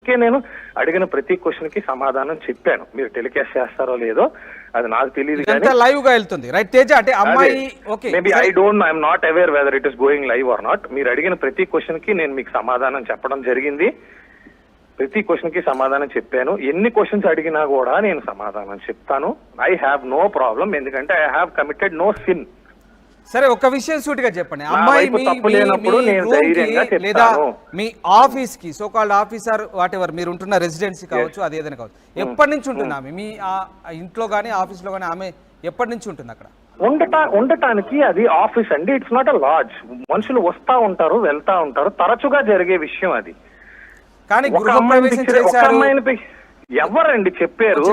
అందుకే నేను అడిగిన ప్రతి క్వశ్చన్ కి సమాధానం చెప్పాను. మీరు టెలికాస్ట్ చేస్తారో లేదో అది నాకు తెలియదు కానీ లైవ్ గా వెళ్తుంది. రైట్ తేజ, అంటే అమ్మాయి okay maybe I'm not aware whether it is going live are not. మీరు అడిగిన ప్రతి క్వశ్చన్ కి నేను మీకు సమాధానం చెప్పడం జరిగింది. ప్రతి క్వశ్చన్ కి సమాధానం చెప్పాను. ఎన్ని క్వశ్చన్స్ అడిగినా కూడా నేను సమాధానం చెప్తాను. ఐ హ్యావ్ నో ప్రాబ్లం, ఎందుకంటే I have committed no sin. సరే, ఒక విషయం సూటిగా చెప్పండి. అమ్మాయి లేదా మీ ఆఫీస్ కి సోకాల్డ్ ఆఫీసర్ వాట్ ఎవర్ మీరు ఉంటున్న రెసిడెన్సీ కావచ్చు, అది ఏదైనా కావచ్చు, ఎప్పటి నుంచి ఉంటుంది ఆమె మీ ఇంట్లో గానీ ఆఫీస్ లో గానీ? ఆమె ఎప్పటి నుంచి ఉంటుంది అక్కడ? ఉండటానికి అది ఆఫీస్ అండి, ఇట్స్ నాట్ అ లాడ్జ్. మనుషులు వస్తా ఉంటారు, వెళ్తా ఉంటారు, తరచుగా జరిగే విషయం అది. కానీ ఎవరండి చెప్పారు?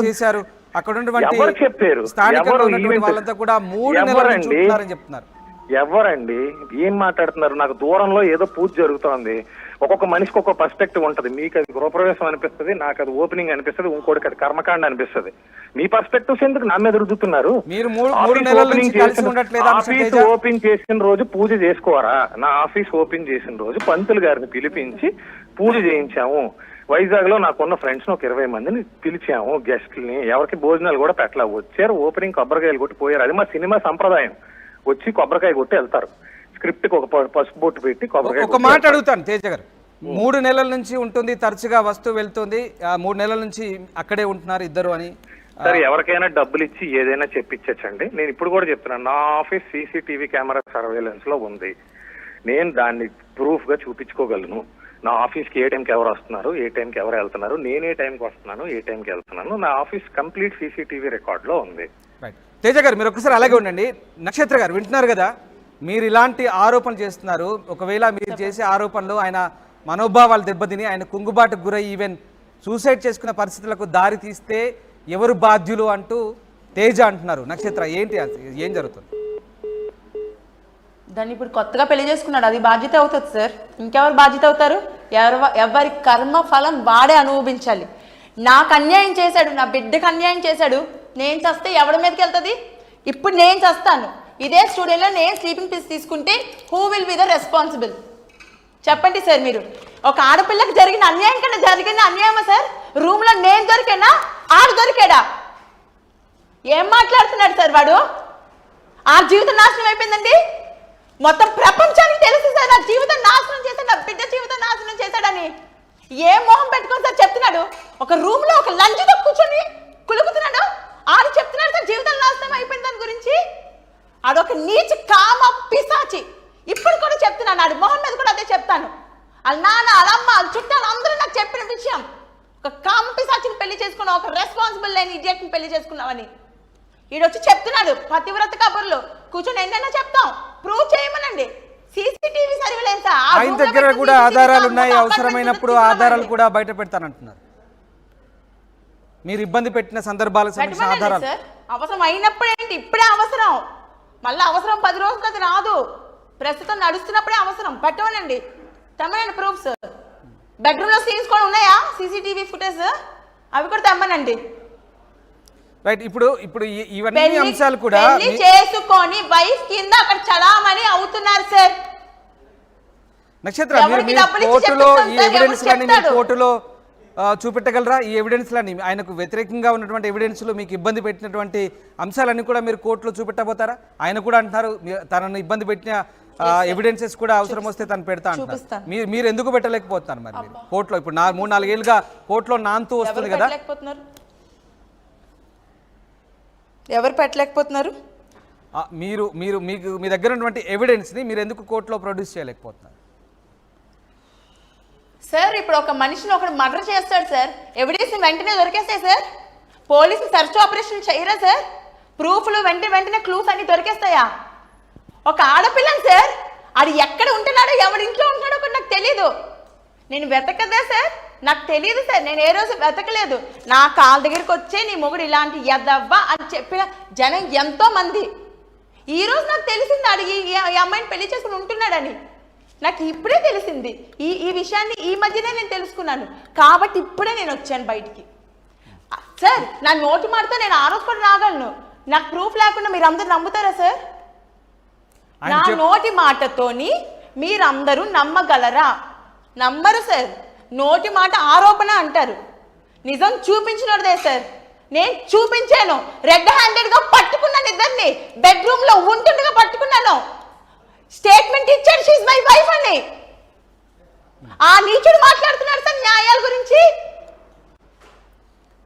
చేశారు అక్కడ ఎవరు చెప్పారు? ఎవరండి ఏం మాట్లాడుతున్నారు? నాకు దూరంలో ఏదో పూజ జరుగుతోంది. ఒక్కొక్క మనిషికి ఒక్కొక్క పర్స్పెక్టివ్ ఉంటది. మీకు అది గృహప్రవేశం అనిపిస్తుంది, నాకు అది ఓపెనింగ్ అనిపిస్తుంది, ఇంకోటికి అది కర్మకాండ అనిపిస్తుంది. మీ పర్స్పెక్టివ్స్ ఎందుకు నా మీద రుద్దుతున్నారు? ఆఫీస్ ఓపెన్ చేసిన రోజు పూజ చేసుకోరా? నా ఆఫీస్ ఓపెన్ చేసిన రోజు పంతులు గారిని పిలిపించి పూజ చేయించాము. వైజాగ్ లో నాకున్న ఫ్రెండ్స్ ఒక 20 మందిని పిలిచాము, గెస్ట్ని. ఎవరికి భోజనాలు కూడా పెట్టలా. వచ్చారు, ఓపెనింగ్ కొబ్బరికాయలు కొట్టి పోయారు. అది మా సినిమా సంప్రదాయం. వచ్చి కొబ్బరికాయ కొట్టి వెళ్తారు. స్క్రిప్ట్ కి ఒక పసుపు బొట్టు పెట్టి కొబ్బరికాయ. ఒక మాట అడుగుతాను తేజ గారు, 3 నెలల నుంచి ఉంటుంది, తరచుగా వస్తూ వెళ్తుంది, 3 నెలల నుంచి అక్కడే ఉంటున్నారు ఇద్దరు అని. సరే, ఎవరికైనా డబ్బులు ఇచ్చి ఏదైనా చెప్పించండి. నేను ఇప్పుడు కూడా చెప్తున్నాను, నా ఆఫీస్ సీసీటీవీ కెమెరా సర్వేలెన్స్ లో ఉంది. నేను దాన్ని ప్రూఫ్ గా చూపించుకోగలను. నా ఆఫీస్కి ఏ టైంకి ఎవరు వస్తున్నారు, ఏ టైంకి ఎవరు వెళ్తున్నారు, నేను ఏ టైంకి వస్తున్నాను, ఏ టైంకి వెళ్తున్నాను, నా ఆఫీస్ కంప్లీట్ సీసీటీవీ రికార్డ్ లో ఉంది. తేజ గారు, మీరు ఒకసారి అలాగే ఉండండి. నక్షత్ర గారు వింటున్నారు కదా, మీరు ఇలాంటి ఆరోపణలు చేస్తున్నారు. ఒకవేళ మీరు చేసే ఆరోపణలు ఆయన మనోభావాలు దెబ్బతిని ఆయన కుంగుబాటుకు గురై ఈవెన్ సూసైడ్ చేసుకునే పరిస్థితులకు దారి తీస్తే ఎవరు బాధ్యులు అంటూ తేజ అంటున్నారు. నక్షత్ర, ఏంటి ఏం జరుగుతుంది? దాన్ని ఇప్పుడు కొత్తగా పెళ్లి చేసుకున్నాడు, అది బాధ్యత అవుతుంది సార్. ఇంకెవరు బాధ్యత అవుతారు? ఎవరి కర్మ ఫలం వాడే అనుభవించాలి. నాకు అన్యాయం చేశాడు, నా బిడ్డకు అన్యాయం చేశాడు. నేను చస్తే ఎవరి మీదకి వెళ్తుంది? ఇప్పుడు నేను చస్తాను, ఇదే స్టూడియోలో నేను స్లీపింగ్ పిల్స్ తీసుకుంటే who will be the responsible? చెప్పండి సార్. మీరు ఒక ఆడపిల్లకి జరిగిన అన్యాయం కన్నా జరిగిన అన్యాయమా సార్? రూమ్ లో నేను దొరికానా, ఆడు దొరికాడా? ఏం మాట్లాడుతున్నాడు సార్ వాడు? ఆ జీవితం నాశనం అయిపోయిందండి. మొత్తం ప్రపంచానికి తెలుసు సార్ నా జీవితం నాశనం చేశాడు, నా బిడ్డ జీవితం నాశనం చేశాడని. ఏ మోహం పెట్టుకొని సార్ చెప్తున్నాడు? ఒక రూమ్ లో ఒక లంచ్తో కూర్చొని కులుకుతున్నాడు. ఆడు చెప్తున్నాడు సార్ జీవితం నాశనం అయిపోయింది దాని గురించి. ఆడొక నీచ కామ పిశాచి. ఇప్పుడు కూడా చెప్తున్నాను, ఆడి మొహం మీద కూడా అదే చెప్తాను. వాళ్ళ నాన్న, వాళ్ళ అమ్మ, వాళ్ళ చుట్టాలు అందరూ నాకు చెప్పిన విషయం. ఒక కామ పిశాచిని పెళ్లి చేసుకున్నావు, ఒక రెస్పాన్సిబుల్ లేని ఇడియట్ని పెళ్లి చేసుకున్నావని. ఈడొచ్చి చెప్తున్నాడు పతివ్రత కబుర్లు. కూర్చొని ఎన్నైనా చెప్తాం, ప్రూవ్ చేయమనండి. సీసీటీవీ సర్వేలెన్స్ ఆయన దగ్గర కూడా ఆధారాలు ఉన్నాయి, అవసరమైనప్పుడు ఆధారాలు కూడా బయట పెడతానంటున్నారు. మీరు ఇబ్బంది పెట్టిన సందర్భాలకు సంబంధించిన ఆధారాలు అవసరం అయినప్పుడు ఏంటి? ఇప్పుడే అవసరం, మళ్ళీ అవసరం 10 రోజులు అది రాదు. ప్రస్తుతం నడుస్తున్నప్పుడే అవసరం. పెట్టమనండి, తెమ్మనండి ప్రూఫ్స్. బెడ్రూమ్ లో సీన్స్ కూడా ఉన్నాయా సీసీటీవీ ఫుటేజ్? అవి కూడా తెమ్మనండి. రైట్, ఇప్పుడు ఇవన్నీ అంశాలు కూడా చేసుకొని వైఫ్ కింద అక్కడ చలామణి అవుతున్నారు సార్. నక్షత్ర, కోర్టులో ఈ ఎవిడెన్స్ లని మీరు కోర్టులో చూపెట్టగలరా? ఈ ఎవిడెన్స్ లని ఆయనకు వ్యతిరేకంగా ఉన్నటువంటి ఎవిడెన్స్లు, మీకు ఇబ్బంది పెట్టినటువంటి అంశాలన్నీ కూడా మీరు కోర్టులో చూపెట్టబోతారా? ఆయన కూడా అంటున్నారు తనను ఇబ్బంది పెట్టిన ఎవిడెన్సెస్ కూడా అవసరం వస్తే తను పెడతా అంటారు. మీరు ఎందుకు పెట్టలేకపోతున్నారు మరి మీరు కోర్టులో? ఇప్పుడు 3-4 ఏళ్ళుగా కోర్టులో నాంతూ వస్తుంది కదా. ఎవరు పెట్టలేకపోతున్నారు? మీకు మీ దగ్గర ఉన్నటువంటి ఎవిడెన్స్ ని మీరు ఎందుకు కోర్టులో ప్రొడ్యూస్ చేయలేకపోతున్నారు సార్? ఇప్పుడు ఒక మనిషిని ఒకడు మర్డర్ చేస్తాడు సార్, ఎవిడెన్స్ వెంటనే దొరికేస్తాయి సార్. పోలీసులు సెర్చ్ ఆపరేషన్ చేయరా సార్? ప్రూఫ్లు వెంటనే క్లూస్ అన్ని దొరికేస్తాయా? ఒక ఆడపిల్లని సార్, అది ఎక్కడ ఉంటున్నాడో ఎవరి ఇంట్లో ఉంటున్నాడో కూడా నాకు తెలీదు. నేను వెతకదా సార్? నాకు తెలియదు సార్, నేను ఏ రోజు వెతకలేదు. నా కాళ్ళ దగ్గరికి వచ్చే నీ మొగుడు ఇలాంటి ఎదవ్వా అని చెప్పిన జనం ఎంతో మంది. ఈ రోజు నాకు తెలిసింది అడిగి ఈ అమ్మాయిని పెళ్లి చేసుకుని ఉంటున్నాడని. నాకు ఇప్పుడే తెలిసింది ఈ విషయాన్ని, ఈ మధ్యనే నేను తెలుసుకున్నాను. కాబట్టి ఇప్పుడే నేను వచ్చాను బయటికి సార్. నా నోటి మాటతో నేను ఆ రోజు కూడా రాగలను. నాకు ప్రూఫ్ లేకుండా మీరు అందరూ నమ్ముతారా సార్? నా నోటి మాటతోని మీరందరూ నమ్మగలరా? నమ్మరు సార్. నోటి మాట ఆరోపణ అంటారు, నిజం చూపించినదే సార్. నేను చూపించాను, రెడ్ హ్యాండెడ్ గా పట్టుకున్నాను, ఇద్దరిని బెడ్రూమ్ లో ఉంటుండగా పట్టుకున్నాను. స్టేట్మెంట్ ఇచ్చాడు షీఈ్ మై వైఫ్ అని. ఆ నీచుడు మాట్లాడుతున్నాడు సార్ న్యాయాల గురించి.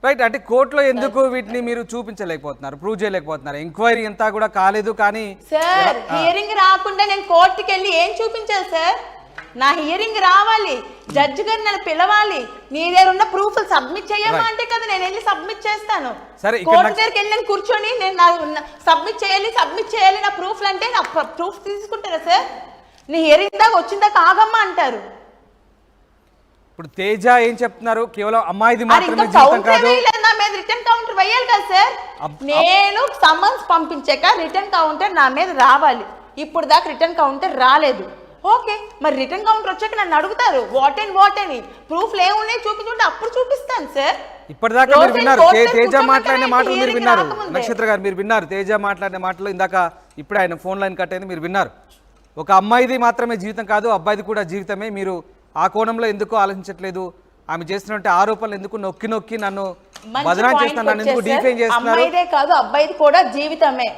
రైట్, అంటే కోర్టులో ఎందుకు వీటిని మీరు చూపించలేకపోతున్నారు, ప్రూవ్ చేయలేకపోతున్నారు? ఎంక్వైరీ అంతా కూడా కాలేదు కానీ సార్ హియరింగ్ రాకుండా నేను కోర్టుకి వెళ్ళి ఏం చూపించాలి సార్? నా హియరింగ్ రావాలి, జడ్జి గారు నన్ను పిలవాలి, నీ దగ్గర ఉన్న ప్రూఫ్ సబ్మిట్ చేయమా అంటే కదా నేను వెళ్ళి సబ్మిట్ చేస్తాను. కోర్టు దగ్గరికి వెళ్ళి నేను కూర్చొని నేను సబ్మిట్ చేయాలి నా ప్రూఫ్లు అంటే నా ప్రూఫ్ తీసుకుంటారా సార్? నీ హియరింగ్ దాకా వచ్చిందాకా ఆగమ్మా అంటారు. ఇప్పుడు తేజ ఏం చెప్తున్నారు? కేవలం అమ్మాయిది మాత్రమే జీవితం కాదు, నా మీద రిటర్న్ కౌంటర్ వేయాలి కదా సార్. నేను సమన్స్ పంపించాక రిటర్న్ కౌంటర్ నా మీద రావాలి. ఇప్పుడు దాకా రిటర్న్ కౌంటర్ రాలేదు. ఓకే, మరి రిటర్న్ కౌంటర్ వచ్చాక నన్ను అడుగుతారు వాట్ అని ప్రూఫ్లు ఏమున్నాయి చూపించుంటే అప్పుడు చూపిస్తాను సార్. ఇప్పటిదాకా మీరు విన్నారు తేజ మాట్లాడిన మాటలు, మీరు విన్నారు నక్షత్ర గారు, మీరు విన్నారు తేజ మాట్లాడిన మాటలు. ఇందాక ఇప్పుడు ఆయన ఫోన్ లైన్ కట్ అయింది, మీరు విన్నారు. ఒక అమ్మాయిది మాత్రమే జీవితం కాదు, అబ్బాయిది కూడా జీవితమే. మీరు ఆ కోణంలో ఎందుకు ఆలోచించట్లేదు? ఆమె చేస్తున్నట్టు ఆరోపణలు ఎందుకు నొక్కి నొక్కి నన్ను బదనాం చేస్తున్నారు, నన్ను ఎందుకు డిఫైన్ చేస్తున్నారు? అమ్మాయిదే కాదు అబ్బాయిది కూడా జీవితమే.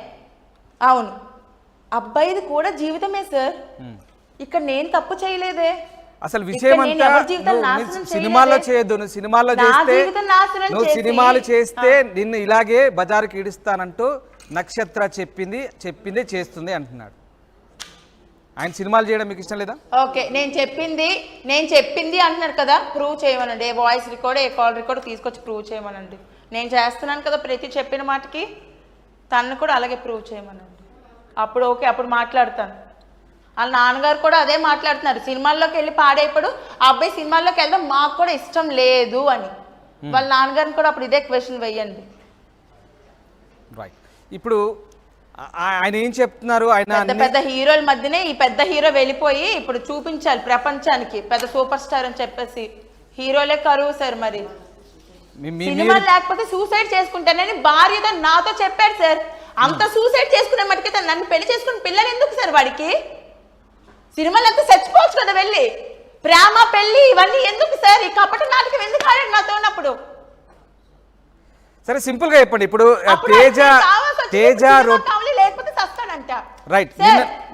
అవును, అబ్బాయిది కూడా జీవితమే సార్. ఇక్కడ నేను తప్పు చేయలేదే. అసలు విషయం అంతా సినిమాల్లో చేయొద్దు. నువ్వు సినిమాలు చేస్తే నిన్ను ఇలాగే బజారుకి ఈడుస్తానంటూ నక్షత్ర చెప్పింది చేస్తుంది అంటున్నాడు. ఆయన సినిమాలు చేయడం మీకు ఇష్టం లేదా? ఓకే, నేను చెప్పింది అంటున్నారు కదా, ప్రూవ్ చేయమనండి. ఏ వాయిస్ రికార్డ్ ఏ కాల్ రికార్డ్ తీసుకొచ్చి ప్రూవ్ చేయమనండి. నేను చేస్తున్నాను కదా ప్రతి చెప్పిన మాటకి, తను కూడా అలాగే ప్రూవ్ చేయమనండి. అప్పుడు ఓకే, అప్పుడు మాట్లాడతాను. వాళ్ళ నాన్నగారు కూడా అదే మాట్లాడుతున్నారు, సినిమాల్లోకి వెళ్ళి పాడేప్పుడు ఆ అబ్బాయి సినిమాల్లోకి వెళ్దాం మాకు కూడా ఇష్టం లేదు అని. వాళ్ళ నాన్నగారిని కూడా అప్పుడు ఇదే క్వశ్చన్ వేయండి. రైట్, ఇప్పుడు ఆయన ఏం చెప్తున్నారు? ఆయన పెద్ద హీరోల మధ్యనే ఈ పెద్ద హీరో వెళ్ళిపోయి ఇప్పుడు చూపించాలి ప్రపంచానికి పెద్ద సూపర్ స్టార్ అని చెప్పేసి. హీరోలే కరువు సార్. మరి సినిమా లేకపోతే సూసైడ్ చేసుకుంటానని భార్యతో నాతో చెప్పాడు సార్. అంత సూసైడ్ చేసుకునే మటుకైతే నన్ను పెళ్లి చేసుకుని పిల్లలు ఎందుకు సార్ వాడికి? సినిమాలు అంతా చచ్చిపోవచ్చు కదా వెళ్ళి. ప్రేమ పెళ్లి ఇవన్నీ ఎందుకు సార్? ఈ కపట నాటకం ఎందుకు ఆడాడు నాతో ఉన్నప్పుడు? సరే సింపుల్ గా చెప్పండి. ఇప్పుడు తేజ లేకపోతే చస్తాడంట. రైట్,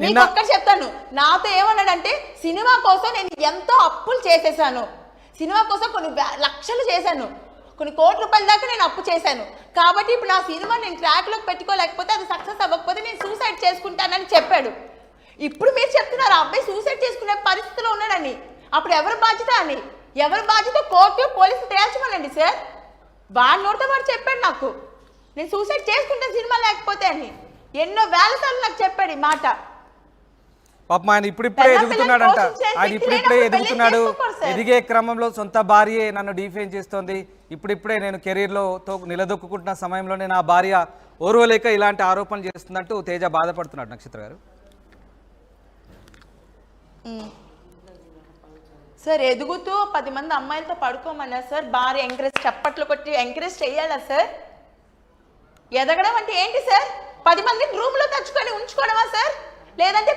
నేను ఒక్కటి చెప్తాను, నాతో ఏమన్నాడంటే సినిమా కోసం నేను ఎంతో అప్పులు చేసేసాను, సినిమా కోసం కొన్ని లక్షలు చేశాను, కొన్ని కోట్ల రూపాయల దాకా నేను అప్పు చేశాను, కాబట్టి ఇప్పుడు నా సినిమా నేను ట్రాక్ లోకి పెట్టుకోలేకపోతే అది సక్సెస్ అవ్వకపోతే నేను సూసైడ్ చేసుకుంటానని చెప్పాడు. ఇప్పుడు మీరు చెప్తున్నారు ఆ అబ్బాయి సూసైడ్ చేసుకునే పరిస్థితిలో ఉన్నాడని. అప్పుడు ఎవరు బాధ్యత అని? ఎవరు బాధ్యత? కోర్టు పోలీసులు తేల్చమనండి సార్. వాడి నోటితో వాడు చెప్పాడు నాకు నేను సూసైడ్ చేసుకుంటాను సినిమా లేకపోతే అని. ఎన్నో వేల సార్లు నాకు చెప్పాడు ఈ మాట. పాపం ఆయన ఇప్పుడిప్పుడే ఎదుగుతున్నాడంట. ఆయన ఇప్పుడిప్పుడే ఎదుగుతున్నాడు. ఎదిగే క్రమంలో సొంత భార్యే నన్ను డిఫైన్ చేస్తోంది, ఇప్పుడిప్పుడే నేను కెరీర్లో నిలదొక్కుంటున్న సమయంలోనే నా భార్య ఓర్వలేక ఇలాంటి ఆరోపణలు చేస్తుందంటూ తేజ బాధపడుతున్నాడు. నక్షత్ర గారు సార్ ఎదుగుతూ 10 మంది అమ్మాయిలతో పడుకోమన్నా సార్, భార్య ఎంకరేజ్ చప్పట్లు కొట్టి ఎంకరేజ్ చేయాలా సార్? ఎదగడం అంటే ఏంటి సార్? 10 మందిని రూమ్ లో తెచ్చుకొని ఉంచుకోవడమా సార్? లేదంటే